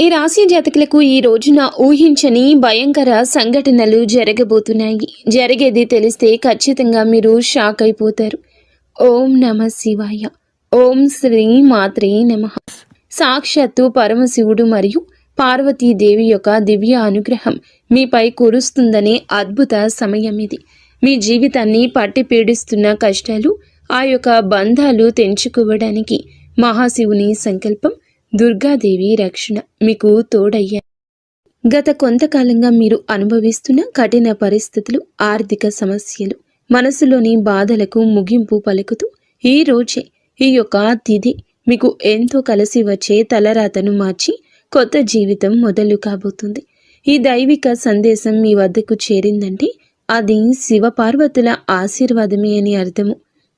ఈ రాశి జాతకులకు ఈ రోజున ఊహించని భయంకర సంఘటనలు జరగబోతున్నాయి. జరిగేది తెలిస్తే ఖచ్చితంగా మీరు షాక్ అయిపోతారు. ఓం నమ శివాయ. ఓం శ్రీ మాత్రే నమః. సాక్షాత్తు పరమశివుడు మరియు పార్వతీదేవి యొక్క దివ్య అనుగ్రహం మీపై కురుస్తుందనే అద్భుత సమయం ఇది. మీ జీవితాన్ని పట్టి పీడిస్తున్న కష్టాలు, ఆ యొక్క బంధాలు తెంచుకోవడానికి మహాశివుని సంకల్పం, దుర్గాదేవి రక్షణ మీకు తోడయ్యాయి. గత కొంతకాలంగా మీరు అనుభవిస్తున్న కఠిన పరిస్థితులు, ఆర్థిక సమస్యలు, మనసులోని బాధలకు ముగింపు పలుకుతూ ఈ రోజే ఈ యొక్క తిథి మీకు ఎంతో కలిసి వచ్చే తలరాతను మార్చి కొత్త జీవితం మొదలు కాబోతుంది. ఈ దైవిక సందేశం మీ వద్దకు చేరిందంటే అది శివపార్వతుల ఆశీర్వాదమే అని అర్థము.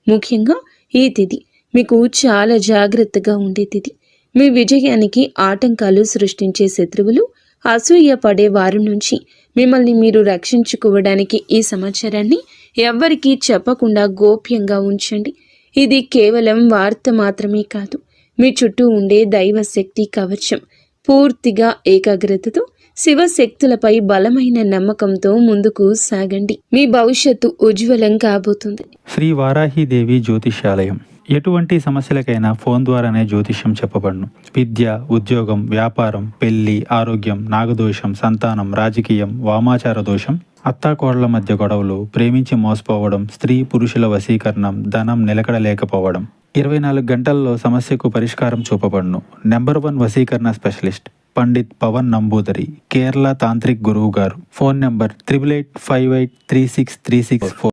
ముఖ్యంగా ఈ తిథి మీకు చాలా జాగ్రత్తగా ఉండే తిథి. మీ విజయానికి ఆటంకాలు సృష్టించే శత్రువులు, అసూయ పడే వారి నుంచి మిమ్మల్ని మీరు రక్షించుకోవడానికి ఈ సమాచారాన్ని ఎవ్వరికీ చెప్పకుండా గోప్యంగా ఉంచండి. ఇది కేవలం వార్త మాత్రమే కాదు, మీ చుట్టూ ఉండే దైవ శక్తి కవచం. పూర్తిగా ఏకాగ్రతతో శివశక్తులపై బలమైన నమ్మకంతో ముందుకు సాగండి. మీ భవిష్యత్తు ఉజ్వలం కాబోతుంది. శ్రీ వారాహిదేవి జ్యోతిష్యాలయం. ఎటువంటి సమస్యలకైనా ఫోన్ ద్వారానే జ్యోతిష్యం చెప్పబడును. విద్య, ఉద్యోగం, వ్యాపారం, పెళ్లి, ఆరోగ్యం, నాగదోషం, సంతానం, రాజకీయం, వామాచార దోషం, అత్తాకోడళ్ల మధ్య గొడవలు, ప్రేమించి మోసపోవడం, స్త్రీ పురుషుల వశీకరణం, ధనం నిలకడ లేకపోవడం, 24 గంటల్లో సమస్యకు పరిష్కారం చూపబడును. నెంబర్ 1 వశీకరణ స్పెషలిస్ట్ పండిత్ పవన్ నంబూదరి, కేరళ తాంత్రిక్ గురువు గారు. Phone number 8858363634.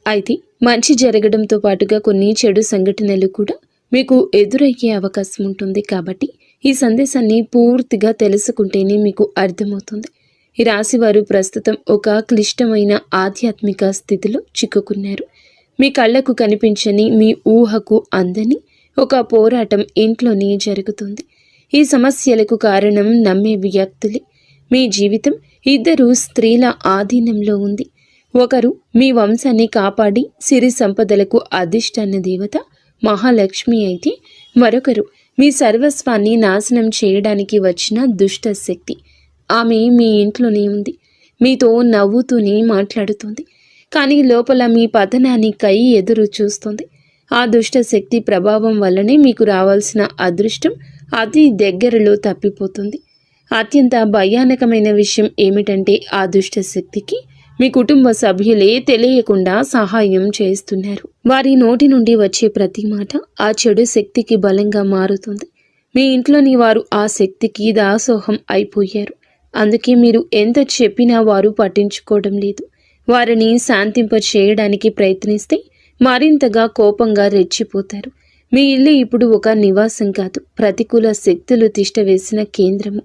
అయితే మంచి జరగడంతో పాటుగా కొన్ని చెడు సంఘటనలు కూడా మీకు ఎదురయ్యే అవకాశం ఉంటుంది. కాబట్టి ఈ సందేశాన్ని పూర్తిగా తెలుసుకుంటేనే మీకు అర్థమవుతుంది. ఈ రాశివారు ప్రస్తుతం ఒక క్లిష్టమైన ఆధ్యాత్మిక స్థితిలో చిక్కుకున్నారు. మీ కళ్ళకు కనిపించని, మీ ఊహకు అందని ఒక పోరాటం ఇంట్లోనే జరుగుతుంది. ఈ సమస్యలకు కారణం నమ్మే వ్యక్తులే. మీ జీవితం 2 స్త్రీల ఆధీనంలో ఉంది. ఒకరు మీ వంశాన్ని కాపాడి సిరి సంపదలకు అధిష్టాన దేవత మహాలక్ష్మి అయితే, మరొకరు మీ సర్వస్వాన్ని నాశనం చేయడానికి వచ్చిన దుష్ట శక్తి. ఆమె మీ ఇంట్లోనే ఉంది, మీతో నవ్వుతూనే మాట్లాడుతుంది, కానీ లోపల మీ పతనానికై ఎదురు చూస్తుంది. ఆ దుష్ట శక్తి ప్రభావం వల్లనే మీకు రావాల్సిన అదృష్టం అతి దగ్గరలో తప్పిపోతుంది. అత్యంత భయానకమైన విషయం ఏమిటంటే ఆ దుష్ట శక్తికి మీ కుటుంబ సభ్యులే తెలియకుండా సహాయం చేస్తున్నారు. వారి నోటి నుండి వచ్చే ప్రతి మాట ఆ చెడు శక్తికి బలంగా మారుతుంది. మీ ఇంట్లోని వారు ఆ శక్తికి దాసోహం అయిపోయారు. అందుకే మీరు ఎంత చెప్పినా వారు పట్టించుకోవడం లేదు. వారిని శాంతింప చేయడానికి ప్రయత్నిస్తే మరింతగా కోపంగా రెచ్చిపోతారు. మీ ఇల్లు ఇప్పుడు ఒక నివాసం కాదు, ప్రతికూల శక్తులు తిష్టవేసిన కేంద్రము.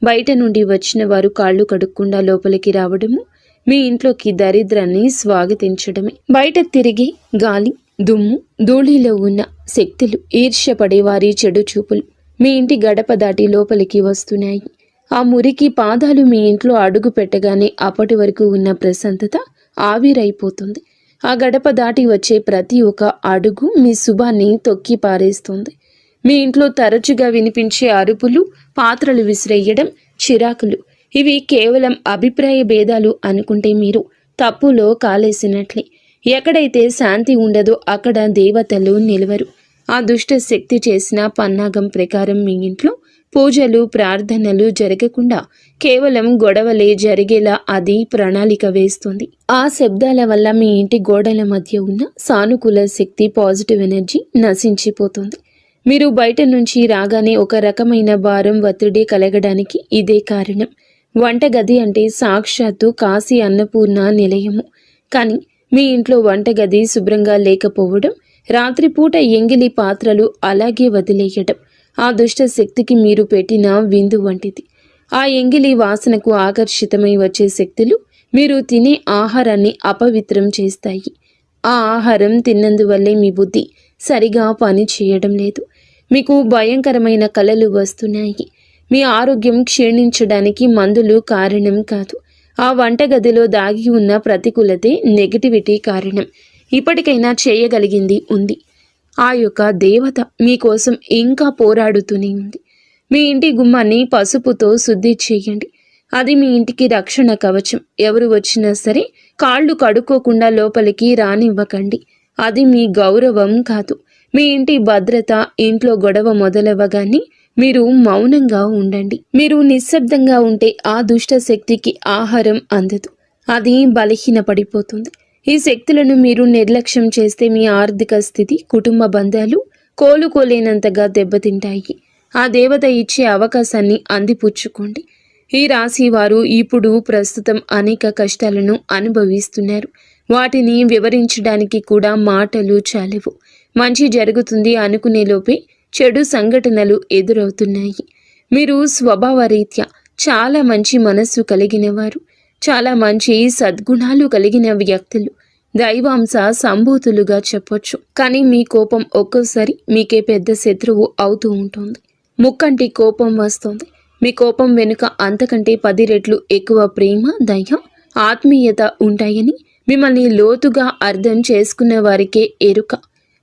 బయట నుండి వచ్చిన వారు కాళ్ళు కడుక్కుండా లోపలికి రావడము మీ ఇంట్లోకి దరిద్రాన్ని స్వాగతించడమే. బయట తిరిగి గాలి, దుమ్ము, ధూళిలో ఉన్న శక్తులు, ఈర్ష్యపడే వారి చెడు చూపులు మీ ఇంటి గడప దాటి లోపలికి వస్తున్నాయి. ఆ మురికి పాదాలు మీ ఇంట్లో అడుగు పెట్టగానే అప్పటి వరకు ఉన్న ప్రశాంతత ఆవిరైపోతుంది. ఆ గడప దాటి వచ్చే ప్రతి ఒక్క అడుగు మీ శుభాన్ని తొక్కి పారేస్తుంది. మీ ఇంట్లో తరచుగా వినిపించే అరుపులు, పాత్రలు విసిరేయడం, చిరాకులు, ఇవి కేవలం అభిప్రాయ భేదాలు అనుకుంటే మీరు తప్పులో కాలేసినట్లే. ఎక్కడైతే శాంతి ఉండదో అక్కడ దేవతలు నిలవరు. ఆ దుష్ట శక్తి చేసిన పన్నాగం ప్రకారం మీ ఇంట్లో పూజలు, ప్రార్థనలు జరగకుండా కేవలం గొడవలే జరిగేలా అది ప్రణాళిక వేస్తుంది. ఆ శబ్దాల వల్ల మీ ఇంటి గోడల మధ్య ఉన్న సానుకూల శక్తి, పాజిటివ్ ఎనర్జీ నశించిపోతుంది. మీరు బయట నుంచి రాగానే ఒక రకమైన భారం, ఒత్తిడి కలగడానికి ఇదే కారణం. వంటగది అంటే సాక్షాత్తు కాశీ అన్నపూర్ణ నిలయము. కానీ మీ ఇంట్లో వంటగది శుభ్రంగా లేకపోవడం, రాత్రిపూట ఎంగిలి పాత్రలు అలాగే వదిలేయడం ఆ దుష్ట శక్తికి మీరు పెట్టిన విందు వంటిది. ఆ ఎంగిలి వాసనకు ఆకర్షితమై వచ్చే శక్తులు మీరు తినే ఆహారాన్ని అపవిత్రం చేస్తాయి. ఆ ఆహారం తిన్నందువల్లే మీ బుద్ధి సరిగా పని చేయడం లేదు. మీకు భయంకరమైన కలలు వస్తున్నాయి. మీ ఆరోగ్యం క్షీణించడానికి మందులు కారణం కాదు. ఆ వంటగదిలో దాగి ఉన్న ప్రతికూలతే, నెగటివిటీ కారణం. ఇప్పటికైనా చేయగలిగింది ఉంది. ఆ యొక్క దేవత మీకోసం ఇంకా పోరాడుతూనే ఉంది. మీ ఇంటి గుమ్మాన్ని పసుపుతో శుద్ధి చేయండి. అది మీ ఇంటికి రక్షణ కవచం. ఎవరు వచ్చినా సరే కాళ్ళు కడుక్కోకుండా లోపలికి రానివ్వకండి. అది మీ గౌరవం కాదు. మీ ఇంటి భద్రత. ఇంట్లో గొడవ మొదలవ్వగానే మీరు మౌనంగా ఉండండి. మీరు నిశ్శబ్దంగా ఉంటే ఆ దుష్ట శక్తికి ఆహారం అందదు. అది బలహీనపడిపోతుంది. ఈ శక్తులను మీరు నిర్లక్ష్యం చేస్తే మీ ఆర్థిక స్థితి, కుటుంబ బంధాలు కోలుకోలేనంతగా దెబ్బతింటాయి. ఆ దేవత ఇచ్చే అవకాశాన్ని అందిపుచ్చుకోండి. ఈ రాశి వారు ఇప్పుడు ప్రస్తుతం అనేక కష్టాలను అనుభవిస్తున్నారు. వాటిని వివరించడానికి కూడా మాటలు చాలవు. మంచి జరుగుతుంది అనుకునే లోపే చెడు సంఘటనలు ఎదురవుతున్నాయి. మీరు స్వభావరీత్యా చాలా మంచి మనస్సు కలిగిన వారు, చాలా మంచి సద్గుణాలు కలిగిన వ్యక్తులు, దైవాంశ సంభూతులుగా చెప్పొచ్చు. కానీ మీ కోపం ఒక్కోసారి మీకే పెద్ద శత్రువు అవుతూ ఉంటుంది. ముక్కంటి కోపం వస్తుంది. మీ కోపం వెనుక అంతకంటే 10 రెట్లు ఎక్కువ ప్రేమ, దయ, ఆత్మీయత ఉంటాయని మిమ్మల్ని లోతుగా అర్థం చేసుకున్న వారికే ఎరుక.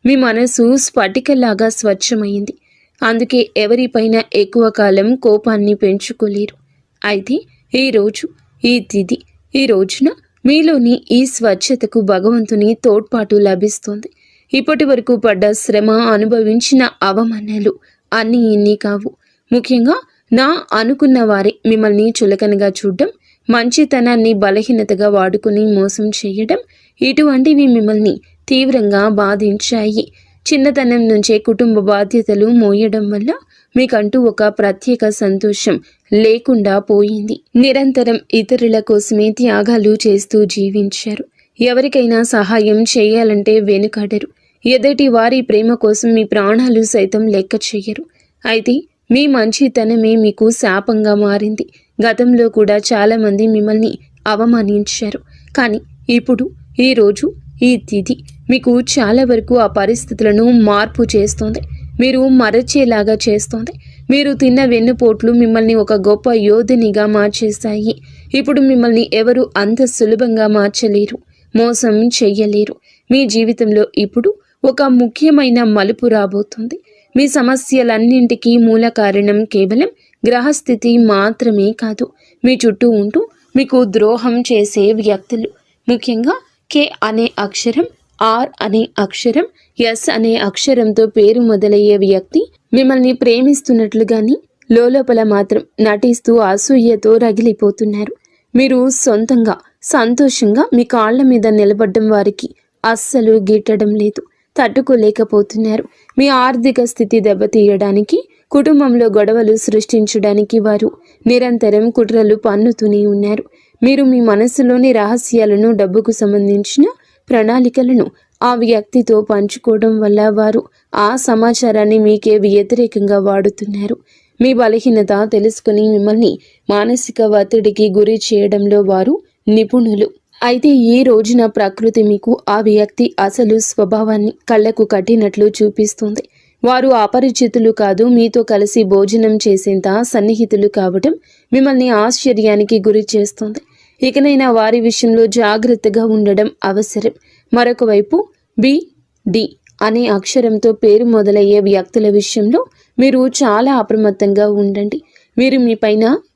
మీ మనసు స్ఫటికలాగా స్వచ్ఛమైంది. అందుకే ఎవరిపైన ఎక్కువ కాలం కోపాన్ని పెంచుకోలేరు. అయితే ఈరోజు, ఈ తిథి, ఈ రోజున మీలోని ఈ స్వచ్ఛతకు భగవంతుని తోడ్పాటు లభిస్తుంది. ఇప్పటి వరకు పడ్డ శ్రమ, అనుభవించిన అవమానాలు అన్నీ ఇన్ని కావు. ముఖ్యంగా నా అనుకున్న వారే మిమ్మల్ని చులకనగా చూడడం, మంచితనాన్ని బలహీనతగా వాడుకుని మోసం చేయడం, ఇటువంటివి మిమ్మల్ని తీవ్రంగా బాధించాయి. చిన్నతనం నుంచే కుటుంబ బాధ్యతలు మోయడం వల్ల మీకంటూ ఒక ప్రత్యేక సంతోషం లేకుండా పోయింది. నిరంతరం ఇతరుల కోసమే త్యాగాలు చేస్తూ జీవించారు. ఎవరికైనా సహాయం చేయాలంటే వెనుకాడరు. ఎదుటి వారి ప్రేమ కోసం మీ ప్రాణాలు సైతం లెక్క చేయరు. అయితే మీ మంచితనమే మీకు శాపంగా మారింది. గతంలో కూడా చాలామంది మిమ్మల్ని అవమానించారు. కానీ ఇప్పుడు, ఈరోజు, ఈ తిథి మీకు చాలా వరకు ఆ పరిస్థితులను మార్పు చేస్తోంది. మీరు మరచేలాగా చేస్తోంది. మీరు తిన్న వెన్నుపోట్లు మిమ్మల్ని ఒక గొప్ప యోధునిగా మార్చేస్తాయి. ఇప్పుడు మిమ్మల్ని ఎవరు అంత సులభంగా మార్చలేరు, మోసం చెయ్యలేరు. మీ జీవితంలో ఇప్పుడు ఒక ముఖ్యమైన మలుపు రాబోతుంది. మీ సమస్యలన్నింటికీ మూల కారణం కేవలం గ్రహస్థితి మాత్రమే కాదు, మీ చుట్టూ ఉంటూ మీకు ద్రోహం చేసే వ్యక్తులు. ముఖ్యంగా కే అనే అక్షరం, ఆర్ అనే అక్షరం, ఎస్ అనే అక్షరంతో పేరు మొదలయ్యే వ్యక్తి మిమ్మల్ని ప్రేమిస్తున్నట్లుగాని లోపల మాత్రం నటిస్తూ అసూయతో రగిలిపోతున్నారు. మీరు సొంతంగా సంతోషంగా మీ కాళ్ల మీద నిలబడ్డం వారికి అస్సలు గిట్టడం లేదు, తట్టుకోలేకపోతున్నారు. మీ ఆర్థిక స్థితి దెబ్బతీయడానికి, కుటుంబంలో గొడవలు సృష్టించడానికి వారు నిరంతరం కుట్రలు పన్నుతూనే ఉన్నారు. మీరు మీ మనసులోని రహస్యాలను, డబ్బుకు సంబంధించిన ప్రణాళికలను ఆ వ్యక్తితో పంచుకోవడం వల్ల వారు ఆ సమాచారాన్ని మీకే వ్యతిరేకంగా వాడుతున్నారు. మీ బలహీనత తెలుసుకుని మిమ్మల్ని మానసిక ఒత్తిడికి గురి చేయడంలో వారు నిపుణులు. అయితే ఈ రోజున ప్రకృతి మీకు ఆ వ్యక్తి అసలు స్వభావాన్ని కళ్ళకు కట్టినట్లు చూపిస్తుంది. వారు అపరిచితులు కాదు, మీతో కలిసి భోజనం చేసేంత సన్నిహితులు కావడం మిమ్మల్ని ఆశ్చర్యానికి గురి చేస్తుంది. ఇకనైనా వారి విషయంలో జాగ్రత్తగా ఉండడం అవసరం. మరొక వైపు బి, డి అనే అక్షరంతో పేరు మొదలయ్యే వ్యక్తుల విషయంలో మీరు చాలా అప్రమత్తంగా ఉండండి. వీరు మీ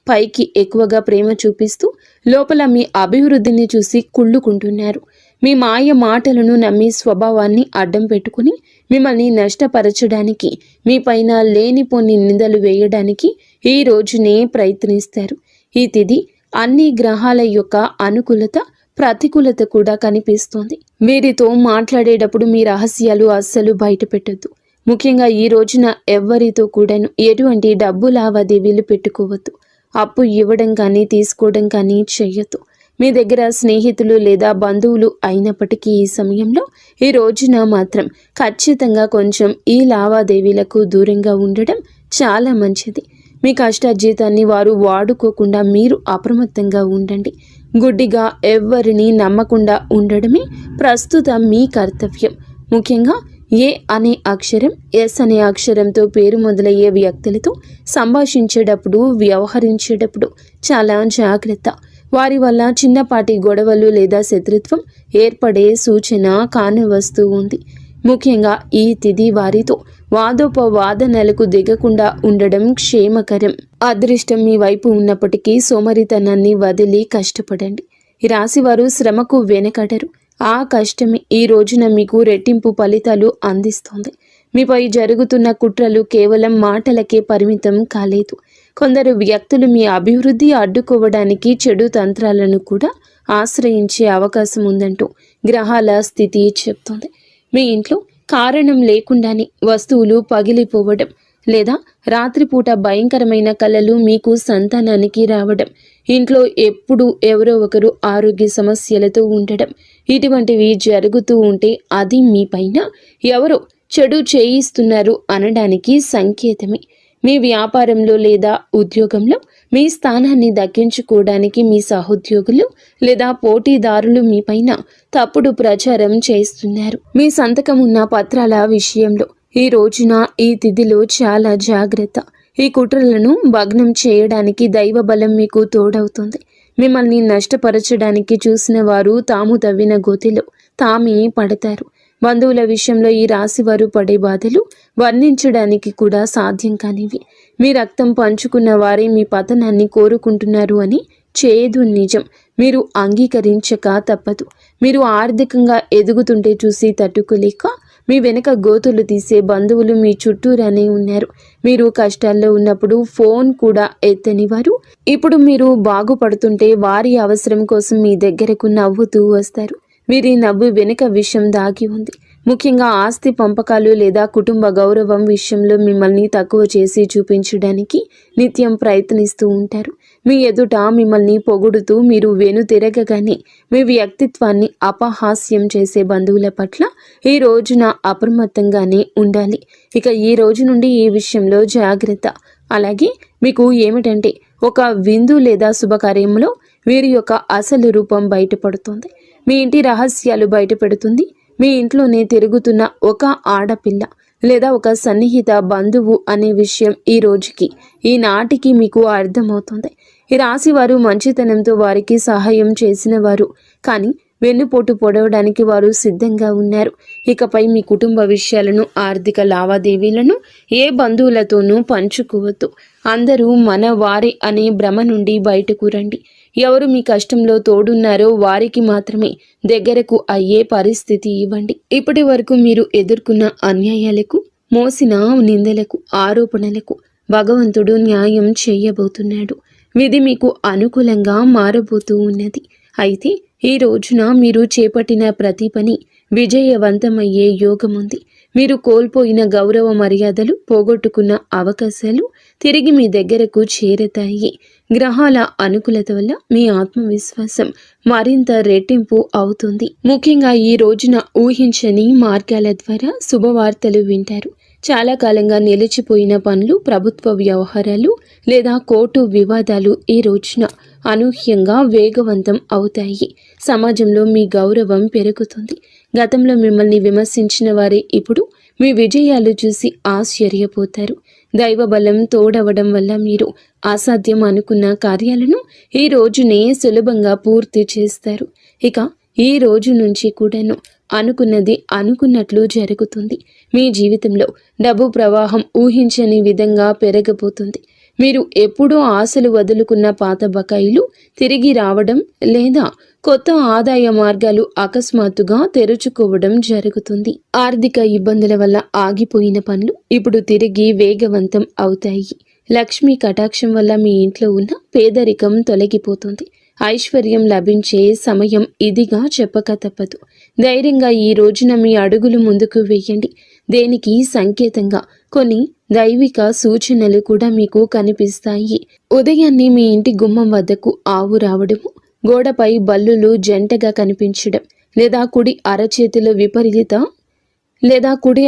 పైకి ఎక్కువగా ప్రేమ చూపిస్తూ లోపల మీ అభివృద్ధిని చూసి కుళ్ళుకుంటున్నారు. మీ మాయ మాటలను నమ్మి స్వభావాన్ని అడ్డం పెట్టుకుని మిమ్మల్ని నష్టపరచడానికి, మీ పైన లేనిపోని నిందలు వేయడానికి ఈ రోజునే ప్రయత్నిస్తారు. ఈ తిథి అన్ని గ్రహాల యొక్క అనుకూలత, ప్రతికూలత కూడా కనిపిస్తోంది. వీరితో మాట్లాడేటప్పుడు మీ రహస్యాలు అస్సలు బయట పెట్టొద్దు. ముఖ్యంగా ఈ రోజున ఎవ్వరితో కూడాను ఎటువంటి డబ్బు లావాదేవీలు పెట్టుకోవద్దు. అప్పు ఇవ్వడం కానీ తీసుకోవడం కానీ చెయ్యొద్దు. మీ దగ్గర స్నేహితులు లేదా బంధువులు అయినప్పటికీ ఈ సమయంలో, ఈ రోజున మాత్రం ఖచ్చితంగా కొంచెం ఈ లావాదేవీలకు దూరంగా ఉండడం చాలా మంచిది. మీ కష్టార్జితాన్ని వారు వాడుకోకుండా మీరు అప్రమత్తంగా ఉండండి. గుడ్డిగా ఎవ్వరిని నమ్మకుండా ఉండడమే ప్రస్తుతం మీ కర్తవ్యం. ముఖ్యంగా ఏ అనే అక్షరం, ఎస్ అనే అక్షరంతో పేరు మొదలయ్యే వ్యక్తులతో సంభాషించేటప్పుడు, వ్యవహరించేటప్పుడు చాలా జాగ్రత్త. వారి వల్ల చిన్నపాటి గొడవలు లేదా శత్రుత్వం ఏర్పడే సూచన కానవస్తూ ఉంది. ముఖ్యంగా ఈ తిథి వారితో వాదోపవాదనలకు దిగకుండా ఉండడం క్షేమకరం. అదృష్టం మీ వైపు ఉన్నప్పటికీ సోమరితనాన్ని వదిలి కష్టపడండి. ఈ రాశివారు శ్రమకు వెనకడరు. ఆ కష్టమే ఈ రోజున మీకు రెట్టింపు ఫలితాలు అందిస్తోంది. మీపై జరుగుతున్న కుట్రలు కేవలం మాటలకే పరిమితం కాలేదు. కొందరు వ్యక్తులు మీ అభివృద్ధి అడ్డుకోవడానికి చెడు తంత్రాలను కూడా ఆశ్రయించే అవకాశం ఉందంటూ గ్రహాల స్థితి చెప్తోంది. మీ ఇంట్లో కారణం లేకుండానే వస్తువులు పగిలిపోవడం లేదా రాత్రిపూట భయంకరమైన కలలు మీకు సంతానానికి రావడం, ఇంట్లో ఎప్పుడు ఎవరో ఒకరు ఆరోగ్య సమస్యలతో ఉండడం, ఇటువంటివి జరుగుతూ ఉంటే అది మీ పైన ఎవరో చెడు చేయిస్తున్నారు అనడానికి సంకేతమే. మీ వ్యాపారంలో లేదా ఉద్యోగంలో మీ స్థానాన్ని దక్కించుకోవడానికి మీ సహోద్యోగులు లేదా పోటీదారులు మీ పైన తప్పుడు ప్రచారం చేస్తున్నారు. మీ సంతకం ఉన్న పత్రాల విషయంలో ఈ రోజున ఈ తిథిలో చాలా జాగ్రత్త. ఈ కుట్రలను భగ్నం చేయడానికి దైవ బలం మీకు తోడవుతుంది. మిమ్మల్ని నష్టపరచడానికి చూసిన వారు తాము తవ్విన గోతిలో తామే పడతారు. బంధువుల విషయంలో ఈ రాశివారు పడే బాధలు వర్ణించడానికి కూడా సాధ్యం కానివి. మీ రక్తం పంచుకున్న వారే మీ పతనాన్ని కోరుకుంటున్నారు అని చేదు నిజం. మీరు అంగీకరించక తప్పదు. మీరు ఆర్థికంగా ఎదుగుతుంటే చూసి తట్టుకోలేక మీ వెనక గోతులు తీసే బంధువులు మీ చుట్టూరానే ఉన్నారు. మీరు కష్టాల్లో ఉన్నప్పుడు ఫోన్ కూడా ఎత్తని వారు ఇప్పుడు మీరు బాగుపడుతుంటే వారి అవసరం కోసం మీ దగ్గరకు నవ్వుతూ వస్తారు. వీరి నవ్వు వెనుక విషయం దాగి ఉంది. ముఖ్యంగా ఆస్తి పంపకాలు లేదా కుటుంబ గౌరవం విషయంలో మిమ్మల్ని తక్కువ చేసి చూపించడానికి నిత్యం ప్రయత్నిస్తూ ఉంటారు. మీ ఎదుట మిమ్మల్ని పొగుడుతూ మీరు వెనుతిరగగానే మీ వ్యక్తిత్వాన్ని అపహాస్యం చేసే బంధువుల పట్ల ఈ రోజున అప్రమత్తంగానే ఉండాలి. ఇక ఈ రోజు నుండి ఈ విషయంలో జాగ్రత్త. అలాగే మీకు ఏమిటంటే ఒక విందు లేదా శుభకార్యంలో వీరి యొక్క అసలు రూపం బయటపడుతుంది. మీ ఇంటి రహస్యాలు బయటపెడుతుంది. మీ ఇంట్లోనే తిరుగుతున్న ఒక ఆడపిల్ల లేదా ఒక సన్నిహిత బంధువు అనే విషయం ఈ రోజుకి ఈనాటికి మీకు అర్థమవుతుంది. ఈ రాశి వారు మంచితనంతో వారికి సహాయం చేసిన వారు, కానీ వెన్నుపోటు పొడవడానికి వారు సిద్ధంగా ఉన్నారు. ఇకపై మీ కుటుంబ విషయాలను, ఆర్థిక లావాదేవీలను ఏ బంధువులతోనూ పంచుకోవద్దు. అందరూ మన వారే అనే భ్రమ నుండి బయటకు రండి. ఎవరు మీ కష్టంలో తోడున్నారో వారికి మాత్రమే దగ్గరకు అయ్యే పరిస్థితి ఇవ్వండి. ఇప్పటి వరకు మీరు ఎదుర్కొన్న అన్యాయాలకు, మోసిన నిందలకు, ఆరోపణలకు భగవంతుడు న్యాయం చేయబోతున్నాడు. విధి మీకు అనుకూలంగా మారబోతూ ఉన్నది. అయితే ఈ రోజున మీరు చేపట్టిన ప్రతి పని విజయవంతమయ్యే యోగముంది. మీరు కోల్పోయిన గౌరవ మర్యాదలు, పోగొట్టుకున్న అవకాశాలు తిరిగి మీ దగ్గరకు చేరతాయి. గ్రహాల అనుకూలత వల్ల మీ ఆత్మవిశ్వాసం మరింత రెట్టింపు అవుతుంది. ముఖ్యంగా ఈ రోజున ఊహించని మార్గాల ద్వారా శుభవార్తలు వింటారు. చాలా కాలంగా నిలిచిపోయిన పనులు, ప్రభుత్వ వ్యవహారాలు లేదా కోర్టు వివాదాలు ఈ రోజున అనూహ్యంగా వేగవంతం అవుతాయి. సమాజంలో మీ గౌరవం పెరుగుతుంది. గతంలో మిమ్మల్ని విమర్శించిన వారే ఇప్పుడు మీ విజయాలు చూసి ఆశ్చర్యపోతారు. దైవ బలం తోడవడం వల్ల మీరు అసాధ్యం అనుకున్న కార్యాలను ఈ రోజునే సులభంగా పూర్తి చేస్తారు. ఇక ఈ రోజు నుంచి కూడాను అనుకున్నది అనుకున్నట్లు జరుగుతుంది. మీ జీవితంలో డబ్బు ప్రవాహం ఊహించని విధంగా పెరగబోతుంది. మీరు ఎప్పుడూ ఆశలు వదులుకున్న పాత బకాయిలు తిరిగి రావడం లేదా కొత్త ఆదాయ మార్గాలు అకస్మాత్తుగా తెరుచుకోవడం జరుగుతుంది. ఆర్థిక ఇబ్బందుల వల్ల ఆగిపోయిన పనులు ఇప్పుడు తిరిగి వేగవంతం అవుతాయి. లక్ష్మీ కటాక్షం వల్ల మీ ఇంట్లో ఉన్న పేదరికం తొలగిపోతుంది. ఐశ్వర్యం లభించే సమయం ఇదిగా చెప్పక తప్పదు. ధైర్యంగా ఈ రోజున మీ అడుగులు ముందుకు వేయండి. దేనికి సంకేతంగా కొన్ని దైవిక సూచనలు కూడా మీకు కనిపిస్తాయి. ఉదయాన్నే మీ ఇంటి గుమ్మం వద్దకు ఆవు రావడము, గోడపై బల్లులు జంటగా కనిపించడం లేదా కుడి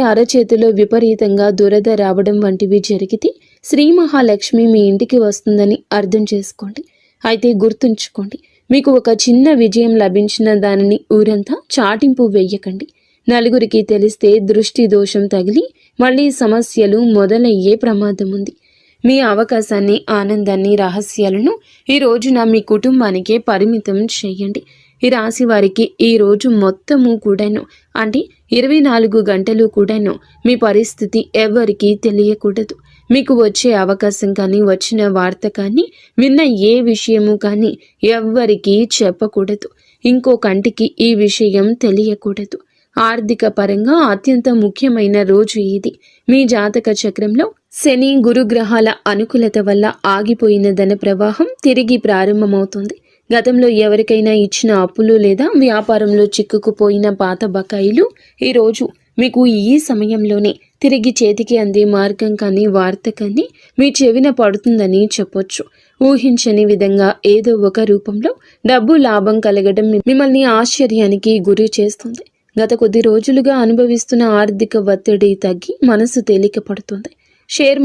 అరచేతిలో విపరీతంగా దురద రావడం వంటివి జరిగితే శ్రీ మహాలక్ష్మి మీ ఇంటికి వస్తుందని అర్థం చేసుకోండి. అయితే గుర్తుంచుకోండి, మీకు ఒక చిన్న విజయం లభించిన దానిని ఊరంతా చాటింపు వేయకండి. నలుగురికి తెలిస్తే దృష్టి దోషం తగిలి మళ్ళీ సమస్యలు మొదలయ్యే ప్రమాదం ఉంది. మీ అవకాశాన్ని, ఆనందాన్ని, రహస్యాలను ఈ రోజున మీ కుటుంబానికే పరిమితం చేయండి. ఈ రాశి వారికి ఈ రోజు మొత్తము కూడాను అంటే 24 గంటలు కూడాను మీ పరిస్థితి ఎవ్వరికీ తెలియకూడదు. మీకు వచ్చే అవకాశం కానీ, వచ్చిన వార్త కానీ, విన్న ఏ విషయము కానీ ఎవ్వరికీ చెప్పకూడదు. ఇంకో కంటికి ఈ విషయం తెలియకూడదు. ఆర్థిక పరంగా అత్యంత ముఖ్యమైన రోజు ఇది. మీ జాతక చక్రంలో శని, గురుగ్రహాల అనుకూలత వల్ల ఆగిపోయిన ధన ప్రవాహం తిరిగి ప్రారంభమవుతుంది. గతంలో ఎవరికైనా ఇచ్చిన అప్పులు లేదా వ్యాపారంలో చిక్కుకుపోయిన పాత బకాయిలు ఈరోజు మీకు ఈ సమయంలోనే తిరిగి చేతికి అందే మార్గం కానీ, వార్త కానీ మీ చెవిన పడుతుందని చెప్పొచ్చు. ఊహించని విధంగా ఏదో ఒక రూపంలో డబ్బు లాభం కలగడం మిమ్మల్ని ఆశ్చర్యానికి గురి చేస్తుంది. గత కొద్ది రోజులుగా అనుభవిస్తున్న ఆర్థిక ఒత్తిడి తగ్గి మనసు తేలిక పడుతుంది. షేర్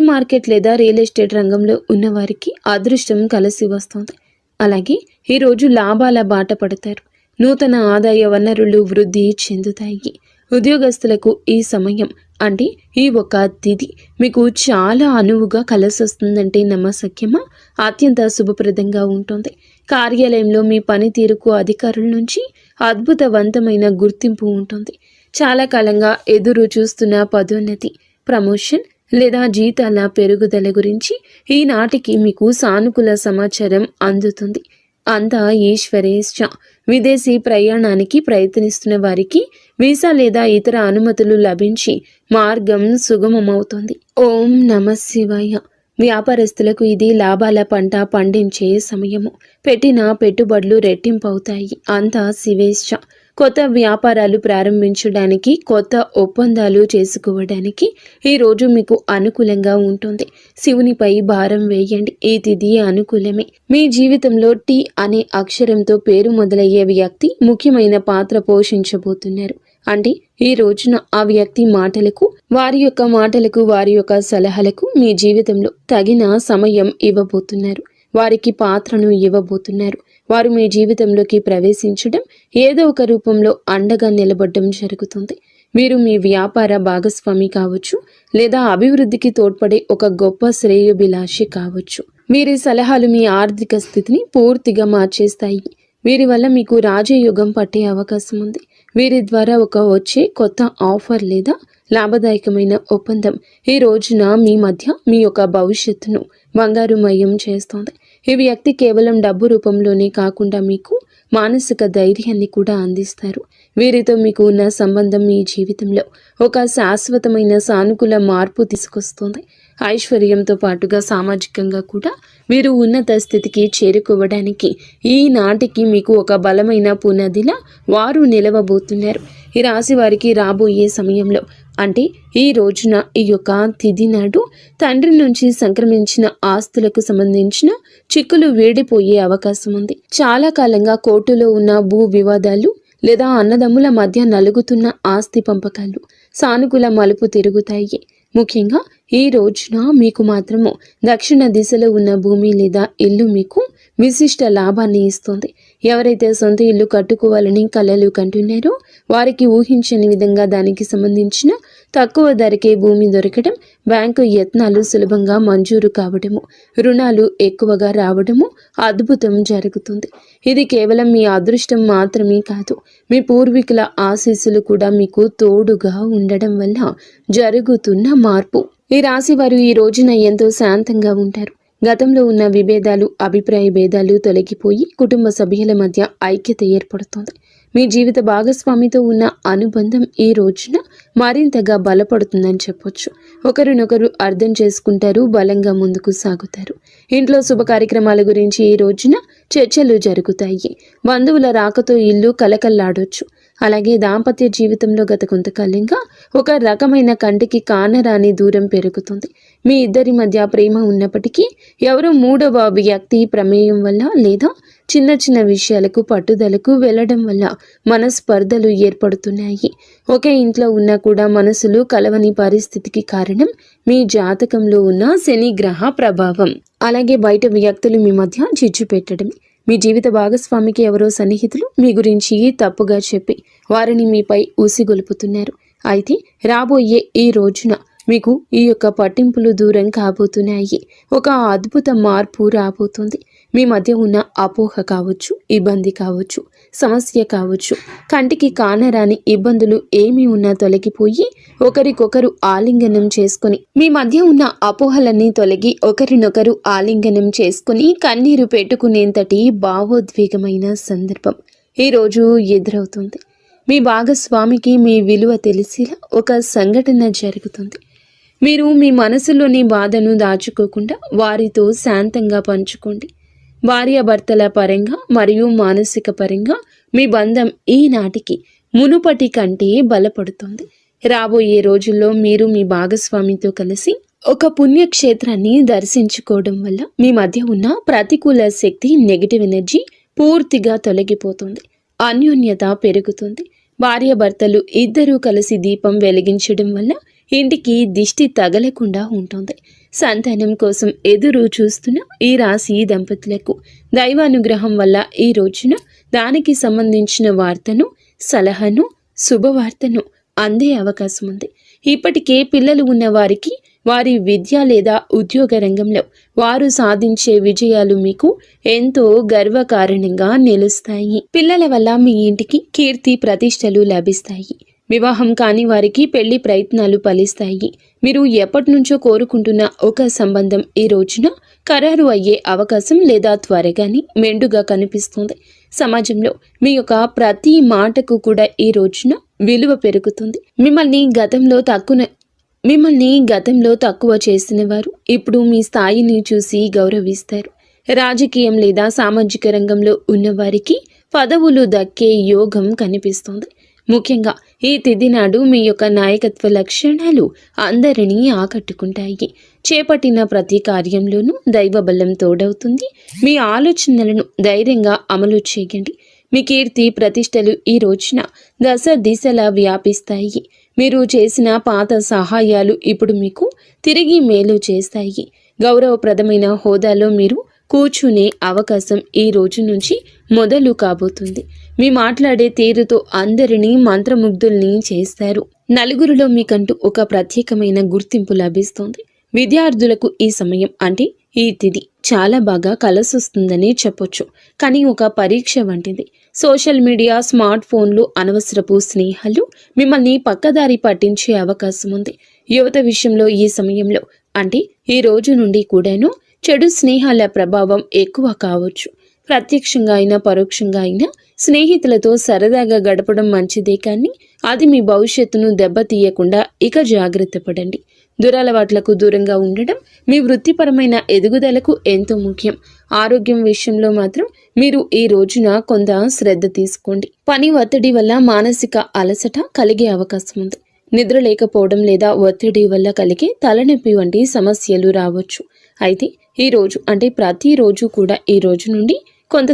మార్కెట్ లేదా రియల్ ఎస్టేట్ రంగంలో ఉన్నవారికి అదృష్టం కలిసి వస్తుంది. అలాగే ఈరోజు లాభాల బాట పడతారు. నూతన ఆదాయ వనరులు వృద్ధి చెందుతాయి. ఉద్యోగస్తులకు ఈ సమయం అంటే ఈ ఒక తిథి మీకు చాలా అనువుగా కలిసొస్తుందంటే నమ్మశక్యమా? అత్యంత శుభప్రదంగా ఉంటుంది. కార్యాలయంలో మీ పనితీరుకు అధికారుల నుంచి అద్భుతవంతమైన గుర్తింపు ఉంటుంది. చాలా కాలంగా ఎదురు చూస్తున్న పదోన్నతి, ప్రమోషన్ లేదా జీతాల పెరుగుదల గురించి ఈనాటికి మీకు సానుకూల సమాచారం అందుతుంది. అంతా ఈశ్వరేచ్ఛ. విదేశీ ప్రయాణానికి ప్రయత్నిస్తున్న వారికి వీసా లేదా ఇతర అనుమతులు లభించి మార్గం సుగమమవుతుంది. ఓం నమః శివాయ. వ్యాపారస్తులకు ఇది లాభాల పంట పండించే సమయము. పెట్టిన పెట్టుబడులు రెట్టింపవుతాయి. అంతా శివేచ్ఛ. కొత్త వ్యాపారాలు ప్రారంభించడానికి, కొత్త ఒప్పందాలు చేసుకోవడానికి ఈరోజు మీకు అనుకూలంగా ఉంటుంది. శివునిపై భారం వేయండి. ఈ తిథి అనుకూలమే. మీ జీవితంలో టీ అనే అక్షరంతో పేరు మొదలయ్యే వ్యక్తి ముఖ్యమైన పాత్ర పోషించబోతున్నారు. అంటే ఈ రోజున ఆ వ్యక్తి మాటలకు, వారి యొక్క సలహాలకు మీ జీవితంలో తగిన సమయం ఇవ్వబోతున్నారు. వారికి పాత్రను ఇవ్వబోతున్నారు. వారు మీ జీవితంలోకి ప్రవేశించడం, ఏదో ఒక రూపంలో అండగా నిలబడడం జరుగుతుంది. మీరు మీ వ్యాపార భాగస్వామి కావచ్చు, లేదా అభివృద్ధికి తోడ్పడే ఒక గొప్ప శ్రేయోభిలాషి కావచ్చు. వీరి సలహాలు మీ ఆర్థిక స్థితిని పూర్తిగా మార్చేస్తాయి. వీరి వల్ల మీకు రాజయోగం పట్టే అవకాశం ఉంది. వీరి ద్వారా వచ్చే కొత్త ఆఫర్ లేదా లాభదాయకమైన ఒప్పందం ఈ రోజున మీ మధ్య మీ యొక్క భవిష్యత్తును బంగారుమయం చేస్తోంది. ఈ వ్యక్తి కేవలం డబ్బు రూపంలోనే కాకుండా మీకు మానసిక ధైర్యాన్ని కూడా అందిస్తారు. వీరితో మీకు ఉన్న సంబంధం మీ జీవితంలో ఒక శాశ్వతమైన సానుకూల మార్పు తీసుకొస్తుంది. ఐశ్వర్యంతో పాటుగా సామాజికంగా కూడా వీరు ఉన్నత స్థితికి చేరుకోవడానికి ఈనాటికి మీకు ఒక బలమైన పునాదిలా వారు నిలవబోతున్నారు. ఈ రాశి వారికి రాబోయే సమయంలో అంటే ఈ రోజున, ఈ యొక్క తిథి నాడు తండ్రి నుంచి సంక్రమించిన ఆస్తులకు సంబంధించిన చిక్కులు వీడిపోయే అవకాశం ఉంది. చాలా కాలంగా కోర్టులో ఉన్న భూ వివాదాలు లేదా అన్నదమ్ముల మధ్య నలుగుతున్న ఆస్తి పంపకాలు సానుకూల మలుపు తిరుగుతాయి. ముఖ్యంగా ఈ రోజున మీకు మాత్రము దక్షిణ దిశలో ఉన్న భూమి లేదా ఇల్లు మీకు విశిష్ట లాభాన్ని ఇస్తుంది. ఎవరైతే సొంత ఇల్లు కట్టుకోవాలని కలలు కంటున్నారో వారికి ఊహించని విధంగా దానికి సంబంధించిన తక్కువ ధరకే భూమి దొరకడం, బ్యాంకు యత్నాలు సులభంగా మంజూరు కావడము, రుణాలు ఎక్కువగా రావడము అద్భుతం జరుగుతుంది. ఇది కేవలం మీ అదృష్టం మాత్రమే కాదు, మీ పూర్వీకుల ఆశీస్సులు కూడా మీకు తోడుగా ఉండడం వల్ల జరుగుతున్న మార్పు. ఈ రాశి వారు ఈ రోజున ఎంతో శాంతంగా ఉంటారు. గతంలో ఉన్న విభేదాలు, అభిప్రాయ భేదాలు తొలగిపోయి కుటుంబ సభ్యుల మధ్య ఐక్యత ఏర్పడుతుంది. మీ జీవిత భాగస్వామితో ఉన్న అనుబంధం ఈ రోజున మరింతగా బలపడుతుందని చెప్పొచ్చు. ఒకరినొకరు అర్థం చేసుకుంటారు, బలంగా ముందుకు సాగుతారు. ఇంట్లో శుభ కార్యక్రమాల గురించి ఈ రోజున చర్చలు జరుగుతాయి. బంధువుల రాకతో ఇల్లు కలకల్లాడొచ్చు. అలాగే దాంపత్య జీవితంలో గత కొంతకాలంగా ఒక రకమైన కంటికి కానరాని దూరం పెరుగుతుంది. మీ ఇద్దరి మధ్య ప్రేమ ఉన్నప్పటికీ ఎవరో మూడవ వ్యక్తి ప్రమేయం వల్ల లేదా చిన్న చిన్న విషయాలకు పట్టుదలకు వెళ్లడం వల్ల మనస్పర్ధలు ఏర్పడుతున్నాయి. ఒకే ఇంట్లో ఉన్నా కూడా మనసులు కలవని పరిస్థితికి కారణం మీ జాతకంలో ఉన్న శని గ్రహ ప్రభావం. అలాగే బయట వ్యక్తులు మీ మధ్య చిచ్చు పెట్టడం. మీ జీవిత భాగస్వామికి ఎవరో సన్నిహితులు మీ గురించి తప్పుగా చెప్పి వారిని మీపై ఉసిగొలుపుతున్నారు. అయితే రాబోయే ఈ రోజున మీకు ఈ యొక్క పట్టింపులు దూరం కాబోతున్నాయి. ఒక అద్భుత మార్పు రాబోతుంది. మీ మధ్య ఉన్న అపోహ కావచ్చు, ఇబ్బంది కావచ్చు, సమస్య కావచ్చు, కంటికి కానరాని ఇబ్బందులు ఏమీ ఉన్నా తొలగిపోయి ఒకరికొకరు ఆలింగనం చేసుకొని మీ మధ్య ఉన్న అపోహలన్నీ తొలగి ఒకరినొకరు ఆలింగనం చేసుకుని కన్నీరు పెట్టుకునేంతటి భావోద్వేగమైన సందర్భం ఈరోజు ఎదురవుతుంది. మీ భాగస్వామికి మీ విలువ తెలిసేలా ఒక సంఘటన జరుగుతుంది. మీరు మీ మనసులోని బాధను దాచుకోకుండా వారితో శాంతంగా పంచుకోండి. భార్యాభర్తల పరంగా మరియు మానసిక పరంగా మీ బంధం ఈనాటికి మునుపటి కంటే బలపడుతుంది. రాబోయే రోజుల్లో మీరు మీ భాగస్వామితో కలిసి ఒక పుణ్యక్షేత్రాన్ని దర్శించుకోవడం వల్ల మీ మధ్య ఉన్న ప్రతికూల శక్తి, నెగిటివ్ ఎనర్జీ పూర్తిగా తొలగిపోతుంది. అన్యోన్యత పెరుగుతుంది. భార్యాభర్తలు ఇద్దరూ కలిసి దీపం వెలిగించడం వల్ల ఇంటికి దిష్టి తగలకుండా ఉంటుంది. సంతానం కోసం ఎదురు చూస్తున్న ఈ రాశి దంపతులకు దైవానుగ్రహం వల్ల ఈ రోజున దానికి సంబంధించిన వార్తను, సలహాను, శుభవార్తను అందే అవకాశం ఉంది. ఇప్పటికే పిల్లలు ఉన్న వారికి వారి విద్య లేదా ఉద్యోగ రంగంలో వారు సాధించే విజయాలు మీకు ఎంతో గర్వకారణంగా నిలుస్తాయి. పిల్లల వల్ల మీ ఇంటికి కీర్తి ప్రతిష్టలు లభిస్తాయి. వివాహం కాని వారికి పెళ్లి ప్రయత్నాలు ఫలిస్తాయి. మీరు ఎప్పటి నుంచో కోరుకుంటున్న ఒక సంబంధం ఈ రోజున ఖరారు అయ్యే అవకాశం లేదా త్వరగానే మెండుగా కనిపిస్తుంది. సమాజంలో మీ యొక్క ప్రతి మాటకు కూడా ఈ రోజున విలువ పెరుగుతుంది. మిమ్మల్ని గతంలో తక్కువ చేసిన వారు ఇప్పుడు మీ స్థాయిని చూసి గౌరవిస్తారు. రాజకీయం లేదా సామాజిక రంగంలో ఉన్నవారికి పదవులు దక్కే యోగం కనిపిస్తుంది. ముఖ్యంగా ఈ తిథి నాడు మీ యొక్క నాయకత్వ లక్షణాలు అందరినీ ఆకట్టుకుంటాయి. చేపట్టిన ప్రతి కార్యంలోనూ దైవబలం తోడవుతుంది. మీ ఆలోచనలను ధైర్యంగా అమలు చేయండి. మీ కీర్తి ప్రతిష్టలు ఈ రోజున దశ దిశలా వ్యాపిస్తాయి. మీరు చేసిన పాత సహాయాలు ఇప్పుడు మీకు తిరిగి మేలు చేస్తాయి. గౌరవప్రదమైన హోదాలో మీరు కూర్చునే అవకాశం ఈ రోజు నుంచి మొదలు కాబోతుంది. మీ మాట్లాడే తీరుతో అందరినీ మంత్రముగ్ధుల్ని చేస్తారు. నలుగురిలో మీకంటూ ఒక ప్రత్యేకమైన గుర్తింపు లభిస్తుంది. విద్యార్థులకు ఈ సమయం అంటే ఈ తిథి చాలా బాగా కలసొస్తుందని చెప్పొచ్చు. కానీ ఒక పరీక్ష వంటిది. సోషల్ మీడియా, స్మార్ట్ ఫోన్లు, అనవసరపు స్నేహాలు మిమ్మల్ని పక్కదారి పట్టించే అవకాశం ఉంది. యువత విషయంలో ఈ సమయంలో అంటే ఈ రోజు నుండి కూడాను చెడు స్నేహాల ప్రభావం ఎక్కువ కావచ్చు. ప్రత్యక్షంగా అయినా పరోక్షంగా అయినా స్నేహితులతో సరదాగా గడపడం మంచిదే, కానీ అది మీ భవిష్యత్తును దెబ్బతీయకుండా ఇక జాగ్రత్త పడండి. దురలవాట్లకు దూరంగా ఉండడం మీ వృత్తిపరమైన ఎదుగుదలకు ఎంతో ముఖ్యం. ఆరోగ్యం విషయంలో మాత్రం మీరు ఈ రోజున కొంత శ్రద్ధ తీసుకోండి. పని ఒత్తిడి వల్ల మానసిక అలసట కలిగే అవకాశం ఉంది. నిద్ర లేకపోవడం లేదా ఒత్తిడి వల్ల కలిగే తలనొప్పి వంటి సమస్యలు రావచ్చు. అయితే ఈ రోజు అంటే ప్రతిరోజు కూడా ఈ రోజు నుండి కొంత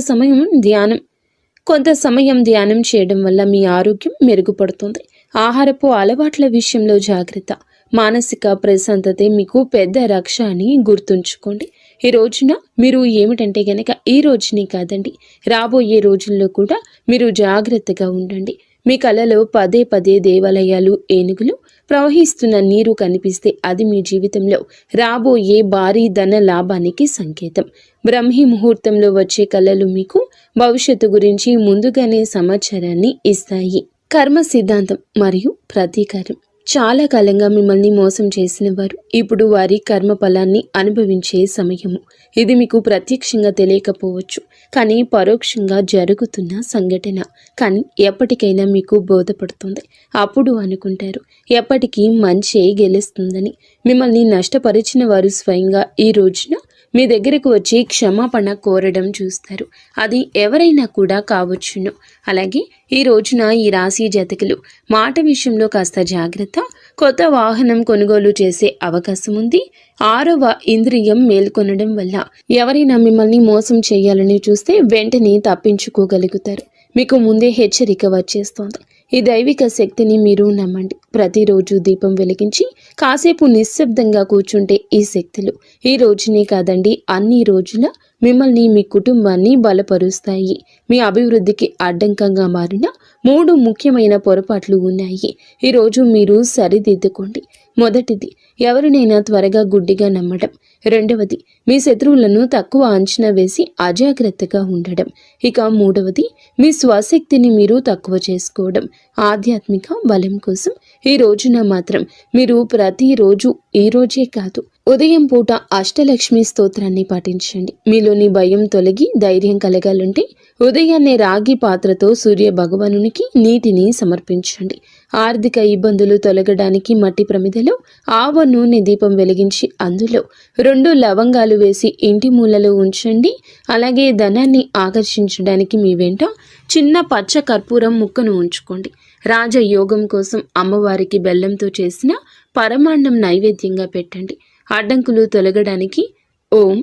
సమయం ధ్యానం చేయడం వల్ల మీ ఆరోగ్యం మెరుగుపడుతుంది. ఆహారపు అలవాట్ల విషయంలో జాగ్రత్త. మానసిక ప్రశాంతతే మీకు పెద్ద రక్ష అని గుర్తుంచుకోండి. ఈ రోజున మీరు ఏమిటంటే గనక ఈ రోజుని కాదండి, రాబోయే రోజుల్లో కూడా మీరు జాగ్రత్తగా ఉండండి. మీ కలలో పదే పదే దేవాలయాలు, ఏనుగులు, ప్రవహిస్తున్న నీరు కనిపిస్తే అది మీ జీవితంలో రాబోయే భారీ ధన లాభానికి సంకేతం. బ్రహ్మీ ముహూర్తంలో వచ్చే కళలు మీకు భవిష్యత్తు గురించి ముందుగానే సమాచారాన్ని ఇస్తాయి. కర్మ సిద్ధాంతం మరియు ప్రతీకారం. చాలా కాలంగా మిమ్మల్ని మోసం చేసిన వారు ఇప్పుడు వారి కర్మ ఫలాన్ని అనుభవించే సమయము. ఇది మీకు ప్రత్యక్షంగా తెలియకపోవచ్చు, కానీ పరోక్షంగా జరుగుతున్న సంఘటన. కానీ ఎప్పటికైనా మీకు బోధపడుతుంది. అప్పుడు అనుకుంటారు ఎప్పటికీ మంచే గెలుస్తుందని. మిమ్మల్ని నష్టపరిచిన వారు స్వయంగా ఈ రోజున మీ దగ్గరకు వచ్చి క్షమాపణ కోరడం చూస్తారు. అది ఎవరైనా కూడా కావచ్చును. అలాగే ఈ రోజున ఈ రాశి జాతకులు మాట విషయంలో కాస్త జాగ్రత్త. కొత్త వాహనం కొనుగోలు చేసే అవకాశం ఉంది. 6వ ఇంద్రియం మేల్కొనడం వల్ల ఎవరైనా మిమ్మల్ని మోసం చేయాలని చూస్తే వెంటనే తప్పించుకోగలుగుతారు. మీకు ముందే హెచ్చరిక వచ్చేస్తోంది. ఈ దైవిక శక్తిని మీరు నమ్మండి. ప్రతిరోజు దీపం వెలిగించి కాసేపు నిశ్శబ్దంగా కూర్చుంటే ఈ శక్తులు ఈ రోజునే కాదండి, అన్ని రోజుల మిమ్మల్ని, మీ కుటుంబాన్ని బలపరుస్తాయి. మీ అభివృద్ధికి అడ్డంకంగా మారిన 3 ముఖ్యమైన పొరపాట్లు ఉన్నాయి. ఈరోజు మీరు సరిదిద్దుకోండి. మొదటిది, ఎవరినైనా త్వరగా గుడ్డిగా నమ్మడం. రెండవది, మీ శత్రువులను తక్కువ అంచనా వేసి అజాగ్రత్తగా ఉండడం. ఇక మూడవది, మీ స్వశక్తిని మీరు తక్కువ చేసుకోవడం. ఆధ్యాత్మిక బలం కోసం ఈ రోజున మాత్రం మీరు ప్రతిరోజు, ఈ రోజే కాదు, ఉదయం పూట అష్టలక్ష్మి స్తోత్రాన్ని పాటించండి. మీలోని భయం తొలగి ధైర్యం కలగాలంటే ఉదయాన్నే రాగి పాత్రతో సూర్య భగవానునికి నీటిని సమర్పించండి. ఆర్థిక ఇబ్బందులు తొలగడానికి మట్టి ప్రమిదలో ఆవ నూనె దీపం వెలిగించి అందులో 2 లవంగాలు వేసి ఇంటి మూలలో ఉంచండి. అలాగే ధనాన్ని ఆకర్షించడానికి మీ వెంట చిన్న పచ్చ కర్పూరం ముక్కను ఉంచుకోండి. రాజయోగం కోసం అమ్మవారికి బెల్లంతో చేసిన పరమాన్నం నైవేద్యంగా పెట్టండి. అడ్డంకులు తొలగడానికి ఓం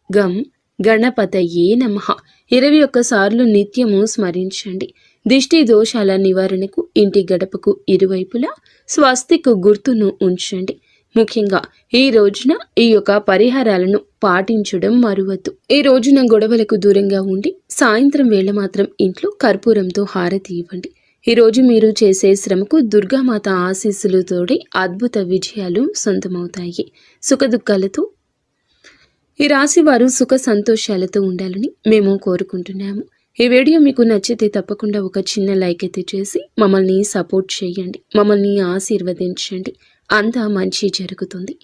గం గణపతయే నమః 21 సార్లు నిత్యము స్మరించండి. దిష్టి దోషాల నివారణకు ఇంటి గడపకు ఇరువైపులా స్వస్తిక్ గుర్తును ఉంచండి. ముఖ్యంగా ఈ రోజున ఈ యొక్క పరిహారాలను పాటించడం మరువద్దు. ఈ రోజున గొడవలకు దూరంగా ఉండి సాయంత్రం వేళ మాత్రం ఇంట్లో కర్పూరంతో హారతి ఇవ్వండి. ఈ రోజు మీరు చేసే శ్రమకు దుర్గామాత ఆశీస్సులతోటి అద్భుత విజయాలు సొంతమవుతాయి. సుఖదుఖాలతో ఈ రాశి వారు సుఖ సంతోషాలతో ఉండాలని మేము కోరుకుంటున్నాము. ఈ వీడియో మీకు నచ్చితే తప్పకుండా ఒక చిన్న లైక్ అయితే చేసి మమ్మల్ని సపోర్ట్ చేయండి. మమ్మల్ని ఆశీర్వదించండి. అంతా మంచి జరుగుతుంది.